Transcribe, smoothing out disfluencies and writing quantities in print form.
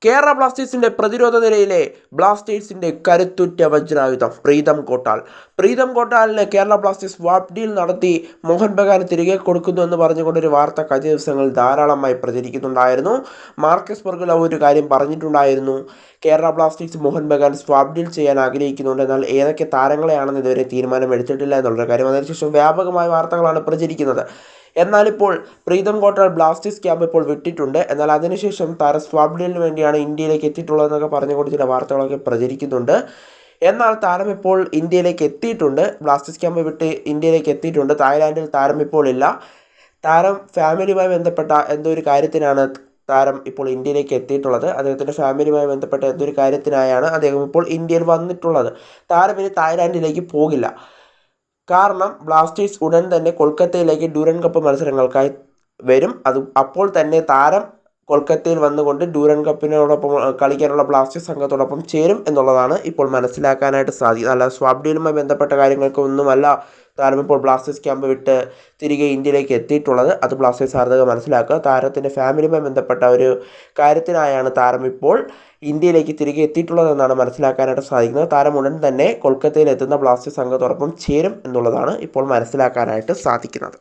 കേരള ബ്ലാസ്റ്റേഴ്സിന്റെ പ്രതിരോധ നിരയിലെ ബ്ലാസ്റ്റേഴ്സിന്റെ കരുത്തുറ്റ വജ്രായുധം പ്രീതം കോട്ടാലിന് കേരള ബ്ലാസ്റ്റേഴ്സ് സ്വാപ്പ് ഡീൽ നടത്തി മോഹൻ ബഗാന് തിരികെ കൊടുക്കുന്നു എന്ന് പറഞ്ഞുകൊണ്ടൊരു വാർത്ത കഴിഞ്ഞ ദിവസങ്ങളിൽ ധാരാളമായി പ്രചരിക്കുന്നുണ്ടായിരുന്നു. മാർക്കസ് ബർഗുല ഒരു കാര്യം പറഞ്ഞിട്ടുണ്ടായിരുന്നു. Kerala Blasters Mohun Bagan swap deal ചെയ്യാൻ ആഗ്രഹിക്കുന്നുണ്ട്, എന്നാൽ ഏതൊക്കെ താരങ്ങളെയാണെന്ന് ഇതുവരെ തീരുമാനമെടുത്തിട്ടില്ല എന്നുള്ളൊരു കാര്യം. അതിനുശേഷം വ്യാപകമായ വാർത്തകളാണ് പ്രചരിക്കുന്നത്. എന്നാലിപ്പോൾ പ്രീതം കോട്ടാൽ ബ്ലാസ്റ്റേഴ്സ് ക്യാമ്പ് ഇപ്പോൾ വിട്ടിട്ടുണ്ട്. എന്നാൽ അതിനുശേഷം താരം സ്വാപ്പ് ഡീലിന് വേണ്ടിയാണ് ഇന്ത്യയിലേക്ക് എത്തിയിട്ടുള്ളതെന്നൊക്കെ പറഞ്ഞുകൊണ്ട് ചില വാർത്തകളൊക്കെ പ്രചരിക്കുന്നുണ്ട്. എന്നാൽ താരം ഇപ്പോൾ ഇന്ത്യയിലേക്ക് എത്തിയിട്ടുണ്ട്. ബ്ലാസ്റ്റേഴ്സ് ക്യാമ്പ് വിട്ട് ഇന്ത്യയിലേക്ക് എത്തിയിട്ടുണ്ട്. തായ്ലാൻഡിൽ താരം ഇപ്പോൾ ഇല്ല. താരം ഫാമിലിയുമായി ബന്ധപ്പെട്ട എന്തോ ഒരു കാര്യത്തിനാണ് താരം ഇപ്പോൾ ഇന്ത്യയിലേക്ക് എത്തിയിട്ടുള്ളത്. അദ്ദേഹത്തിൻ്റെ ഫാമിലിയുമായി ബന്ധപ്പെട്ട എന്തൊരു കാര്യത്തിനായാണ് അദ്ദേഹം ഇപ്പോൾ ഇന്ത്യയിൽ വന്നിട്ടുള്ളത്. താരം ഇനി തായ്ലാൻഡിലേക്ക് പോകില്ല. കാരണം ബ്ലാസ്റ്റേഴ്സ് ഉടൻ തന്നെ കൊൽക്കത്തയിലേക്ക് ഡ്യൂറൻ കപ്പ് മത്സരങ്ങൾക്കായി വരും. അപ്പോൾ തന്നെ താരം കൊൽക്കത്തയിൽ വന്നുകൊണ്ട് ഡ്യൂറൻ കപ്പിനോടൊപ്പം കളിക്കാനുള്ള ബ്ലാസ്റ്റേഴ്സ് സംഘത്തോടൊപ്പം ചേരും എന്നുള്ളതാണ് ഇപ്പോൾ മനസ്സിലാക്കാനായിട്ട് സാധിക്കുന്നത്. അല്ല, സ്വാപ്പ് ഡീലുമായി ബന്ധപ്പെട്ട കാര്യങ്ങൾക്കൊന്നുമല്ല താരം ഇപ്പോൾ ബ്ലാസ്റ്റേഴ്സ് ക്യാമ്പ് വിട്ട് തിരികെ ഇന്ത്യയിലേക്ക് എത്തിയിട്ടുള്ളത്. അത് ബ്ലാസ്റ്റേഴ്സ് ആരാധകർ മനസ്സിലാക്കുക. താരത്തിൻ്റെ ഫാമിലിയുമായി ബന്ധപ്പെട്ട ഒരു കാര്യത്തിനായാണ് താരം ഇപ്പോൾ ഇന്ത്യയിലേക്ക് തിരികെ എത്തിയിട്ടുള്ളതെന്നാണ് മനസ്സിലാക്കാനായിട്ട് സാധിക്കുന്നത്. താരം ഉടൻ തന്നെ കൊൽക്കത്തയിൽ എത്തുന്ന ബ്ലാസ്റ്റേഴ്സ് സംഘത്തോടൊപ്പം ചേരും എന്നുള്ളതാണ് ഇപ്പോൾ മനസ്സിലാക്കാനായിട്ട് സാധിക്കുന്നത്.